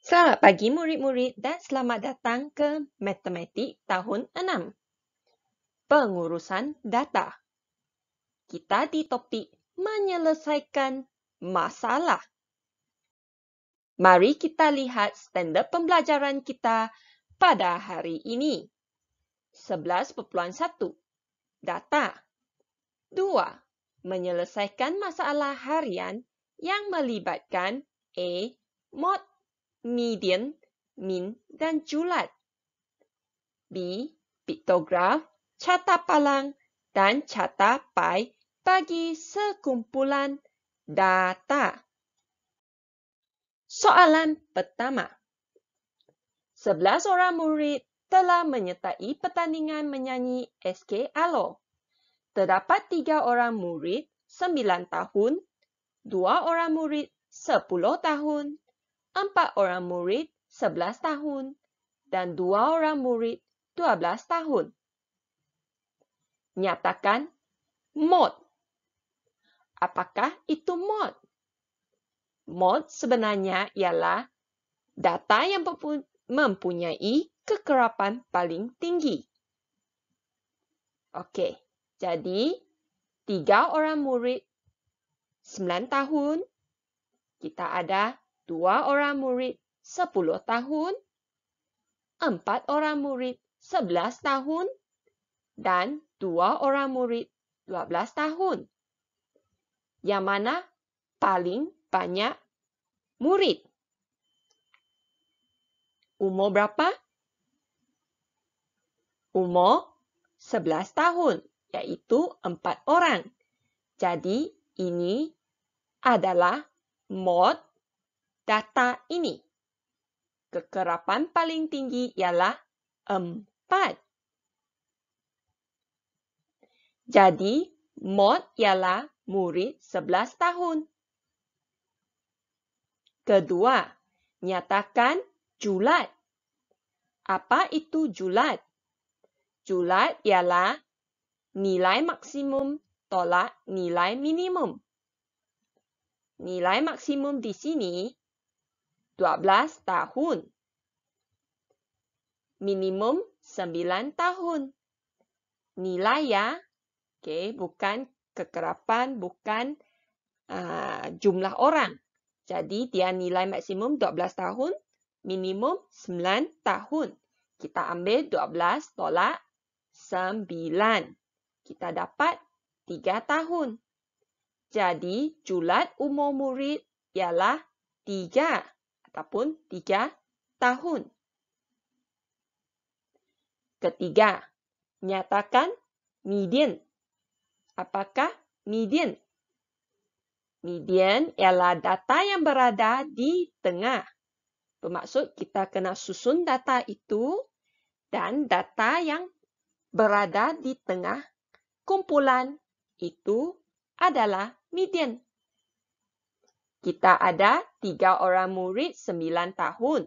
Selamat pagi murid-murid dan selamat datang ke Matematik tahun 6. Pengurusan data. Kita di topik menyelesaikan masalah. Mari kita lihat standard pembelajaran kita pada hari ini. 11.1 Data. 2. Menyelesaikan masalah harian yang melibatkan A. Mod, median, min dan julat. B. Piktograf, carta palang dan carta pai bagi sekumpulan data. Soalan pertama. 11 orang murid telah menyertai pertandingan menyanyi SK Alo. Terdapat 3 orang murid 9 tahun, 2 orang murid 10 tahun, 4 orang murid 11 tahun, dan 2 orang murid 12 tahun. Nyatakan mod. Apakah itu mod? Mod sebenarnya ialah data yang mempunyai kekerapan paling tinggi. Okey, jadi 3 orang murid 9 tahun, kita ada 2 orang murid 10 tahun, 4 orang murid 11 tahun, dan 2 orang murid 12 tahun. Yang mana paling banyak murid? Umur berapa? Umur 11 tahun, iaitu 4 orang. Jadi, ini adalah mod data ini. Kekerapan paling tinggi ialah 4. Jadi, mod ialah murid 11 tahun. Kedua, nyatakan julat. Apa itu julat? Julat ialah nilai maksimum tolak nilai minimum. Nilai maksimum di sini 12 tahun. Minimum 9 tahun. Nilai ya, bukan kekerapan, bukan jumlah orang. Jadi dia nilai maksimum 12 tahun, minimum 9 tahun. Kita ambil 12 tolak 9. Kita dapat 3 tahun. Jadi julat umur murid ialah 3 ataupun 3 tahun. Ketiga, nyatakan median. Apakah median? Median ialah data yang berada di tengah. Bermaksud kita kena susun data itu dan data yang berada di tengah kumpulan itu adalah median. Kita ada 3 orang murid 9 tahun,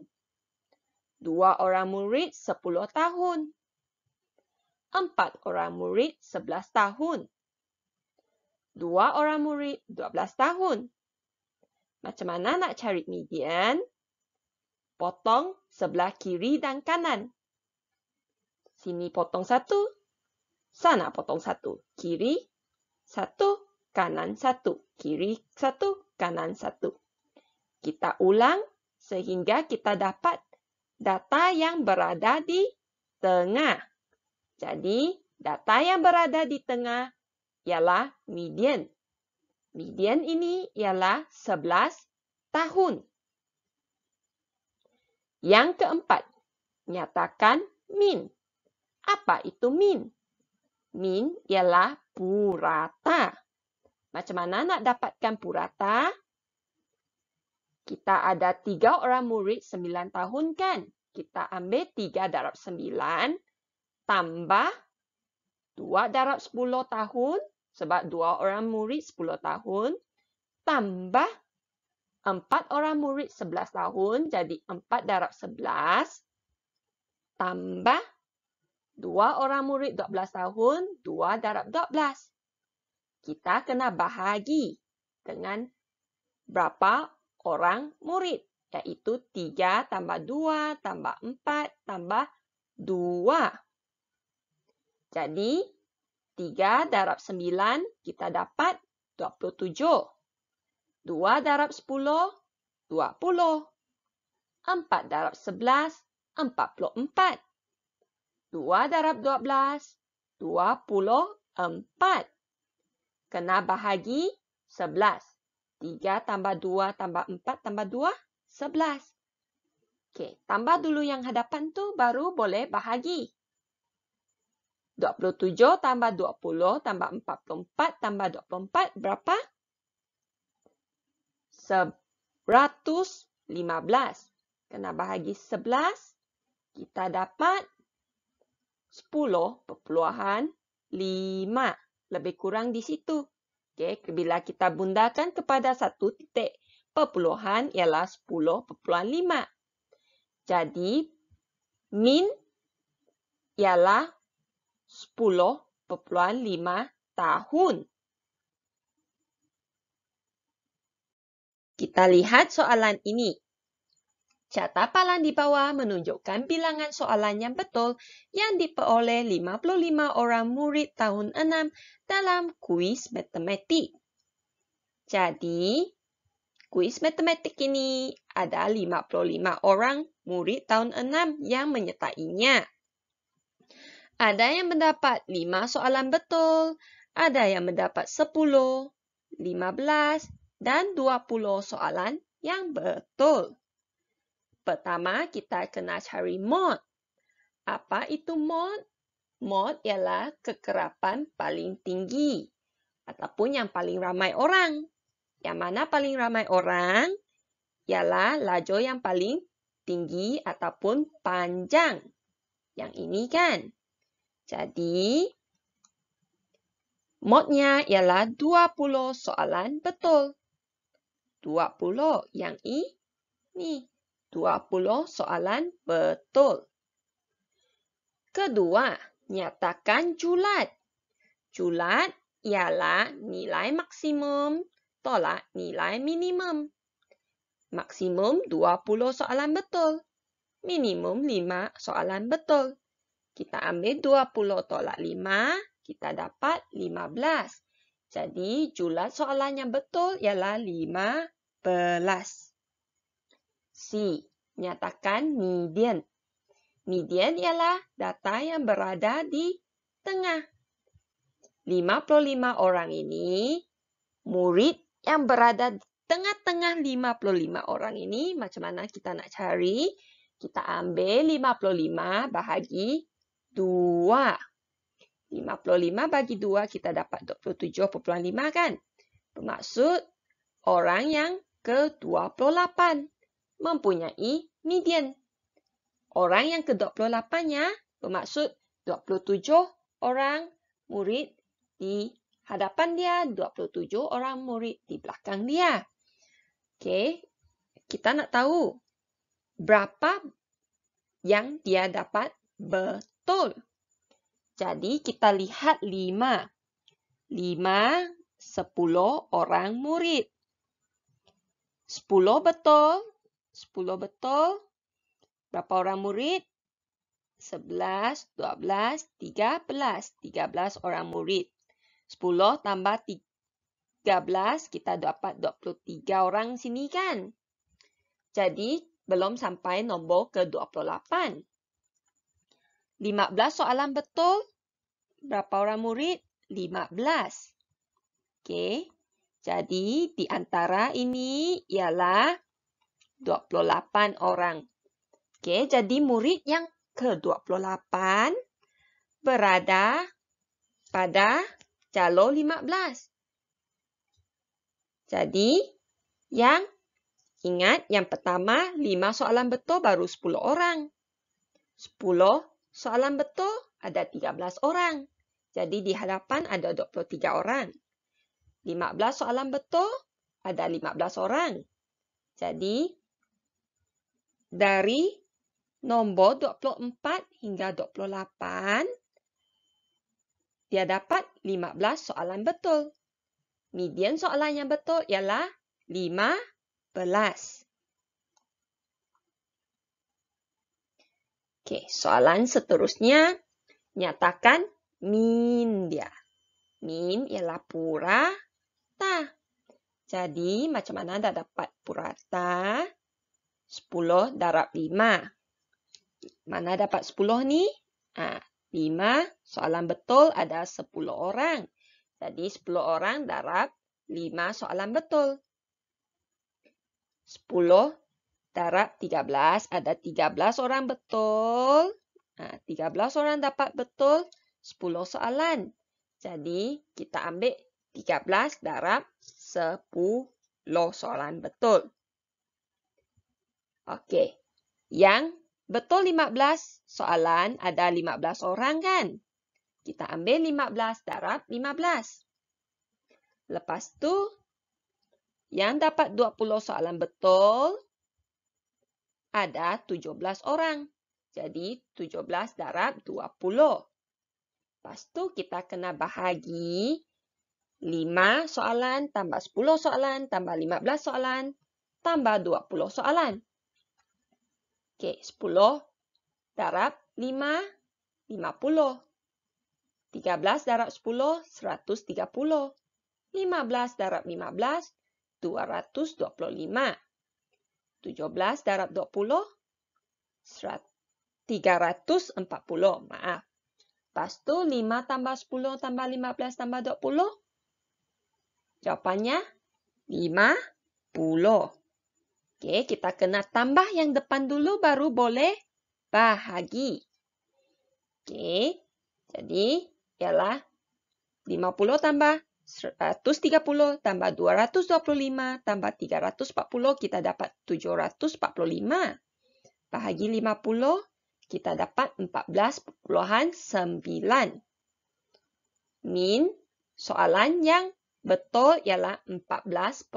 2 orang murid 10 tahun, 4 orang murid 11 tahun, 2 orang murid 12 tahun. Macam mana nak cari median? Potong sebelah kiri dan kanan. Sini potong 1, sana potong 1. Kiri 1, kanan 1. Kiri 1, kanan 1. Kita ulang sehingga kita dapat data yang berada di tengah. Jadi, data yang berada di tengah ialah median. Median ini ialah 11 tahun. Yang keempat, nyatakan min. Apa itu min? Min ialah purata. Macam mana nak dapatkan purata? Kita ada 3 orang murid 9 tahun kan? Kita ambil 3 darab 9 tambah 2 darab 10 tahun sebab 2 orang murid 10 tahun tambah 4 orang murid 11 tahun jadi 4 darab 11 tambah 2 orang murid 12 tahun 2 darab 12. Kita kena bahagi dengan berapa orang murid. Iaitu 3 tambah 2 tambah 4 tambah 2. Jadi, 3 darab 9 kita dapat 27. 2 darab 10, 20. 4 darab 11, 44. 2 darab 12, 24. Kena bahagi 11. 3 tambah 2 tambah 4 tambah 2, 11. Okey, tambah dulu yang hadapan tu baru boleh bahagi. 27 tambah 20 tambah 44 tambah 24 berapa? 115. Kena bahagi 11, kita dapat 10.5. Lebih kurang di situ. Okey, bila kita bundakan kepada satu titik perpuluhan ialah 10.5. Jadi, min ialah 10.5 tahun. Kita lihat soalan ini. Catatan di bawah menunjukkan bilangan soalan yang betul yang diperoleh 55 orang murid tahun 6 dalam kuis matematik. Jadi, kuis matematik ini ada 55 orang murid tahun 6 yang menyertainya. Ada yang mendapat 5 soalan betul, ada yang mendapat 10, 15 dan 20 soalan yang betul. Pertama, kita kena cari mod. Apa itu mod? Mod ialah kekerapan paling tinggi ataupun yang paling ramai orang. Yang mana paling ramai orang ialah lajur yang paling tinggi ataupun panjang. Yang ini kan. Jadi, modnya ialah 20 soalan betul. 20 yang ini. 20 soalan betul. Kedua, nyatakan julat. Julat ialah nilai maksimum tolak nilai minimum. Maksimum 20 soalan betul. Minimum 5 soalan betul. Kita ambil 20 tolak 5, kita dapat 15. Jadi, julat soalan yang betul ialah 15. C. Nyatakan median. Median ialah data yang berada di tengah. 55 orang ini, murid yang berada di tengah-tengah 55 orang ini, macam mana kita nak cari? Kita ambil 55 bahagi 2. 55 bagi 2, kita dapat 27.5 kan? Bermaksud, orang yang ke-28 mempunyai median. Orang yang ke-28-nya bermaksud 27 orang murid di hadapan dia, 27 orang murid di belakang dia. Okey, kita nak tahu berapa yang dia dapat betul. Jadi, kita lihat 5. 5, 10 orang murid. 10 betul. 10 betul. Berapa orang murid? 11, 12, 13. 13 orang murid. 10 tambah 13, kita dapat 23 orang sini kan? Jadi, belum sampai nombor ke-28. 15 soalan betul. Berapa orang murid? 15. Okey. Jadi, di antara ini ialah 28 orang. Okey, jadi murid yang ke-28 berada pada jalur 15. Jadi, ingat yang pertama 5 soalan betul baru 10 orang. 10 soalan betul ada 13 orang. Jadi, di hadapan ada 23 orang. 15 soalan betul ada 15 orang. Jadi, dari nombor 24 hingga 28, dia dapat 15 soalan betul. Median soalan yang betul ialah 15. Oke, soalan seterusnya. Nyatakan min dia. Min ialah purata. Jadi, macam mana dah dapat purata? 10 darab 5. Mana dapat 10 ni? 5. Soalan betul ada 10 orang. Jadi, 10 orang darab 5 soalan betul. 10 darab 13 ada 13 orang betul. 13 orang dapat betul 10 soalan. Jadi, kita ambil 13 darab 10 soalan betul. Okey. Yang betul 15 soalan ada 15 orang kan? Kita ambil 15 darab 15. Lepas tu, yang dapat 20 soalan betul ada 17 orang. Jadi, 17 darab 20. Lepas tu, kita kena bahagi 5 soalan tambah 10 soalan tambah 15 soalan tambah 20 soalan. Okey, 10 darab 5, 50. 13 darab 10, 130. 15 darab 15, 225. 17 darab 20, 340. Maaf. Lepas tu 5 tambah 10 tambah 15 tambah 20. Jawapannya 50. Okey, kita kena tambah yang depan dulu baru boleh bahagi. Okey, jadi ialah 50 tambah 130 tambah 225 tambah 340, kita dapat 745. Bahagi 50, kita dapat 14,9. Min soalan yang betul ialah 14,9.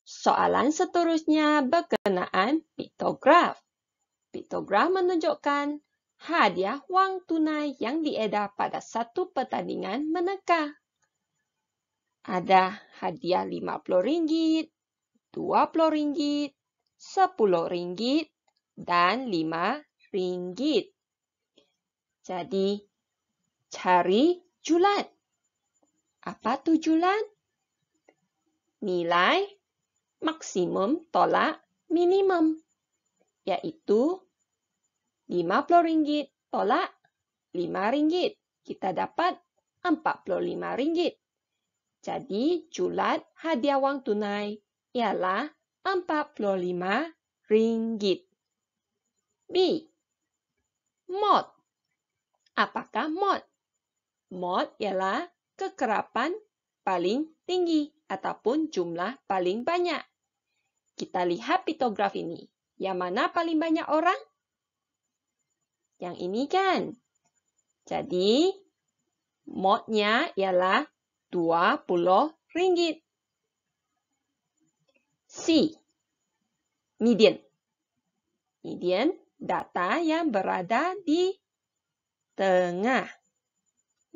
Soalan seterusnya berkenaan piktograf. Piktograf menunjukkan hadiah wang tunai yang diedar pada satu pertandingan meneka. Ada hadiah RM50, RM20, RM10 dan RM5. Jadi, cari julat. Apa tu julat? Nilai maksimum tolak minimum, iaitu RM50 tolak RM5. Kita dapat RM45. Jadi, julat hadiah wang tunai ialah RM45. B. Mod. Apakah mod? Mod ialah kekerapan paling tinggi ataupun jumlah paling banyak. Kita lihat piktograf ini. Yang mana paling banyak orang? Yang ini kan? Jadi, modnya ialah RM20. C. Median. Median, data yang berada di tengah.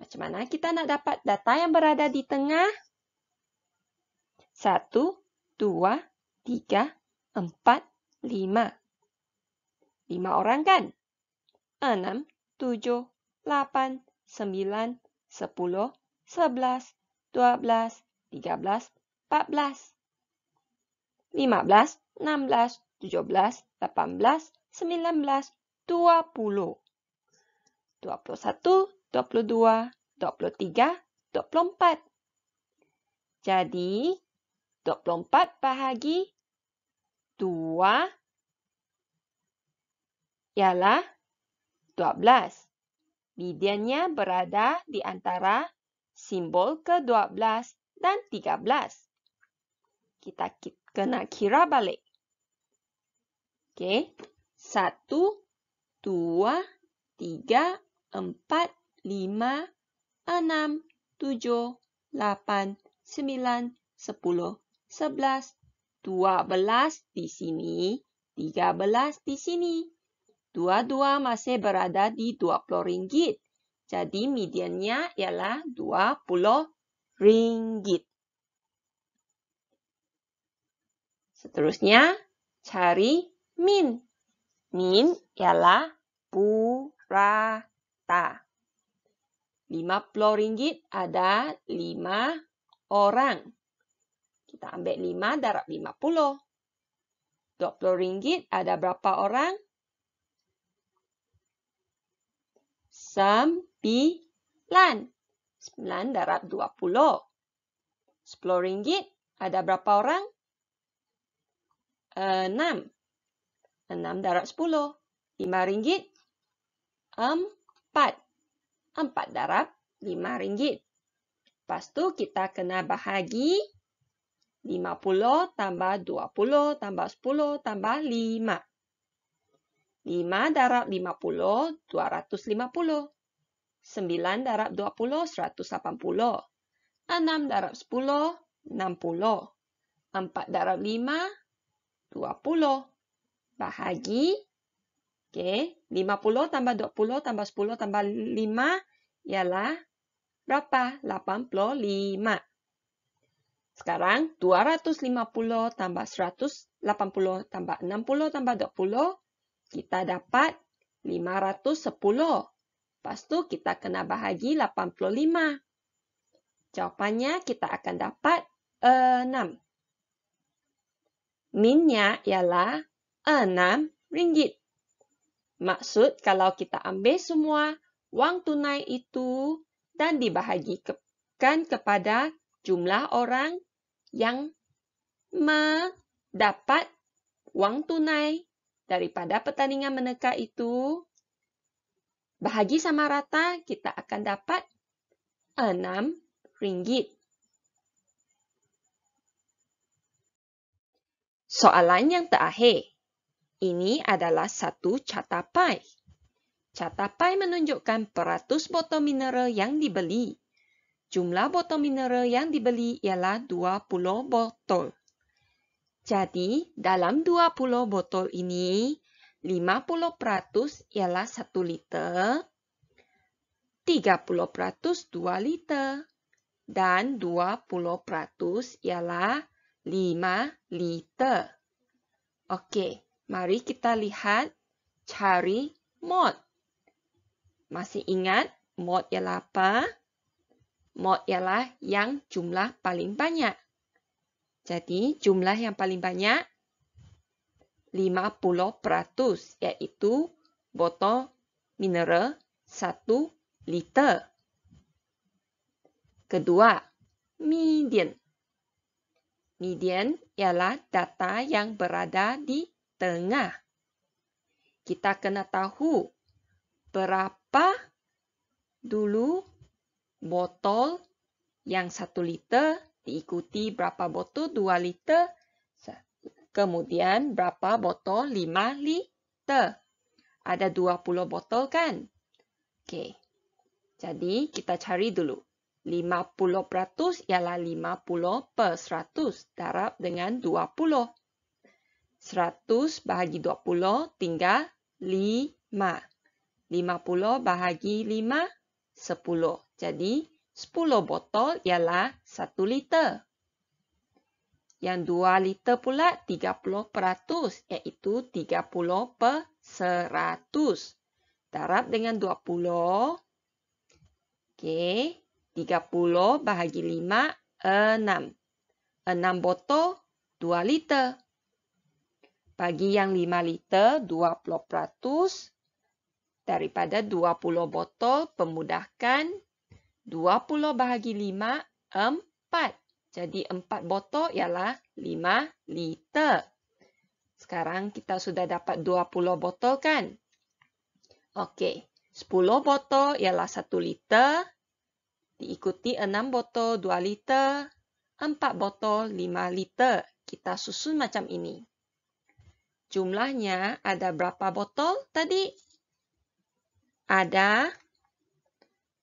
Macam mana kita nak dapat data yang berada di tengah? 1, 2, 3, 4, 5. 5 orang kan? 6, 7, 8, 9, 10, 11, 12, 13, 14, 15, 16, 17, 18, 19, 20. 21, 22, 23, 24. Jadi, 24 bahagi 2 ialah 12. Mediannya berada di antara simbol ke-12 dan 13. Kita kena kira balik. Okey. 1, 2, 3, 4, 5, 6, 7, 8, 9, 10, 11, 12 di sini, 13 di sini. Dua-dua masih berada di RM20. Jadi, mediannya ialah RM20. Seterusnya, cari min. Min ialah purata. RM50 ada 5 orang. Kita ambil 5 darab 50. RM20 ada berapa orang? 9. 9 darab 20. RM10 ada berapa orang? 6. 6 darab 10. RM5. 4. 4 darab RM5. Lepas tu kita kena bahagi 50 tambah 20 tambah 10 tambah 5. 5 darab 50, 250. 9 darab 20, 180. 6 darab 10, 60. 4 darab 5, 20. Bahagi. Okey, 50 tambah 20 tambah 10 tambah 5 ialah berapa? 85. Sekarang 250 tambah 180 tambah 60 tambah 20, kita dapat 510. Lepas tu kita kena bahagi 85. Jawapannya kita akan dapat 6. Minnya ialah RM6. Maksud kalau kita ambil semua wang tunai itu dan dibahagikan kepada jumlah orang yang mendapat wang tunai daripada pertandingan meneka itu, bahagi sama rata, kita akan dapat RM6. Soalan yang terakhir. Ini adalah satu carta pai. Carta pai menunjukkan peratus botol mineral yang dibeli. Jumlah botol mineral yang dibeli ialah 20 botol. Jadi, dalam 20 botol ini, 50% ialah 1 liter, 30% 2 liter, dan 20% ialah 5 liter. Okey, mari kita lihat cari mol. Masih ingat mol ialah apa? Mol ialah yang jumlah paling banyak. Jadi, jumlah yang paling banyak 50%, iaitu botol mineral 1 liter. Kedua, median. Median ialah data yang berada di tengah. Kita kena tahu berapa dulu botol yang 1 liter diikuti berapa botol 2 liter, kemudian berapa botol 5 liter. Ada 20 botol kan? Okey. Jadi kita cari dulu. 50% ialah 50/100 darab dengan 20. 100 bahagi 20 tinggal 5. 50 bahagi 5, 10. Jadi 10 botol ialah 1 liter. Yang 2 liter pula 30%, iaitu 30/100. Darab dengan 20. Okey, 30 bahagi 5, 6. 6 botol, 2 liter. Bagi yang 5 liter, 20%. Daripada 20 botol, pemudahkan. 20 bahagi 5, 4. Jadi 4 botol ialah 5 liter. Sekarang kita sudah dapat 20 botol kan? Okey, 10 botol ialah 1 liter. Diikuti 6 botol 2 liter. 4 botol 5 liter. Kita susun macam ini. Jumlahnya ada berapa botol tadi? Ada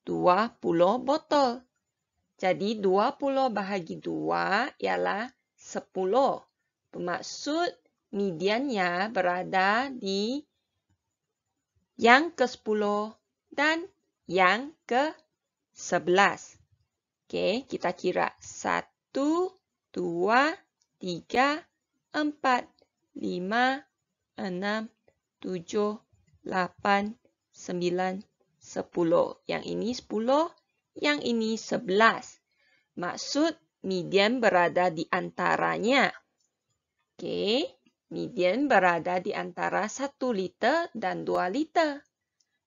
20 botol. Jadi 20 bahagi 2 ialah 10. Bermaksud mediannya berada di yang ke-10 dan yang ke-11. Okey, kita kira 1, 2, 3, 4, 5, 6, 7, 8, 9, 10. Yang ini 10, yang ini 11. Maksud median berada di antaranya. Okey, median berada di antara 1 liter dan 2 liter.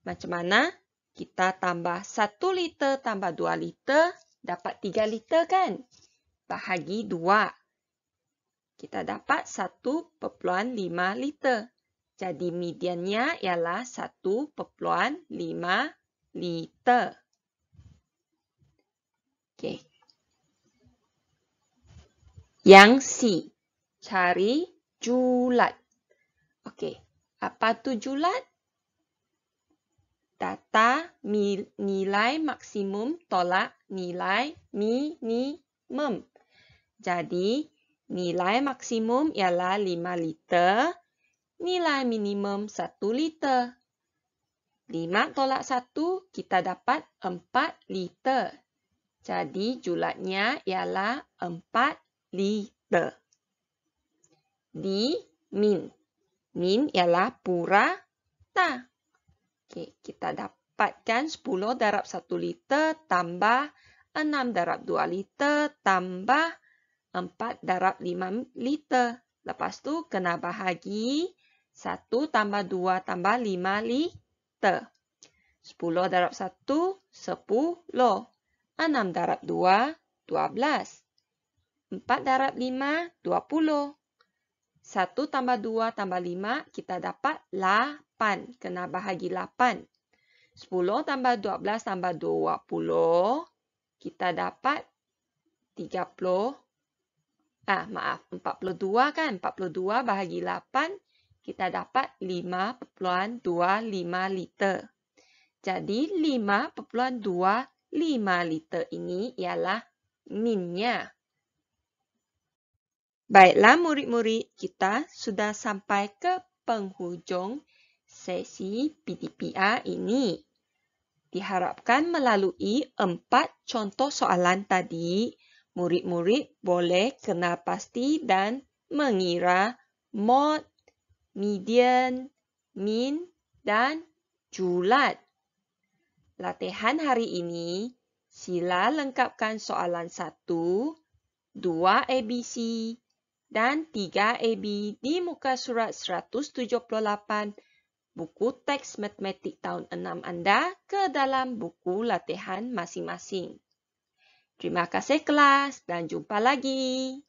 Macam mana? Kita tambah 1 liter tambah 2 liter, dapat 3 liter kan? Bahagi 2. Kita dapat 1,5 liter. Jadi mediannya ialah 1,5 liter. Okey. Yang C. Cari julat. Okey. Apa tu julat? Data nilai maksimum tolak nilai minimum. Jadi, nilai maksimum ialah 5 liter, nilai minimum 1 liter. 5 tolak 1, kita dapat 4 liter. Jadi, julatnya ialah 4 liter. D. Min. Min ialah purata. Okey, kita dapatkan 10 darab 1 liter tambah 6 darab 2 liter tambah 4 darab 5 liter. Lepas tu kena bahagi 1 tambah 2 tambah 5 liter. 10 darab 1, 10. 6 darab 2, 12. 4 darab 5, 20. 1 tambah 2 tambah 5, kita dapat 8. Kena bahagi 8. 10 tambah 12 tambah 20, kita dapat 42 kan? 42 bahagi 8, kita dapat 5,25 liter. Jadi 5,25 liter ini ialah minnya. Baiklah murid-murid, kita sudah sampai ke penghujung sesi PDPR ini. Diharapkan melalui 4 contoh soalan tadi, murid-murid boleh kenal pasti dan mengira mod, median, min, dan julat. Latihan hari ini, sila lengkapkan soalan 1, 2 ABC, dan 3 AB di muka surat 178 buku teks matematik tahun 6 anda ke dalam buku latihan masing-masing. Terima kasih kelas dan jumpa lagi.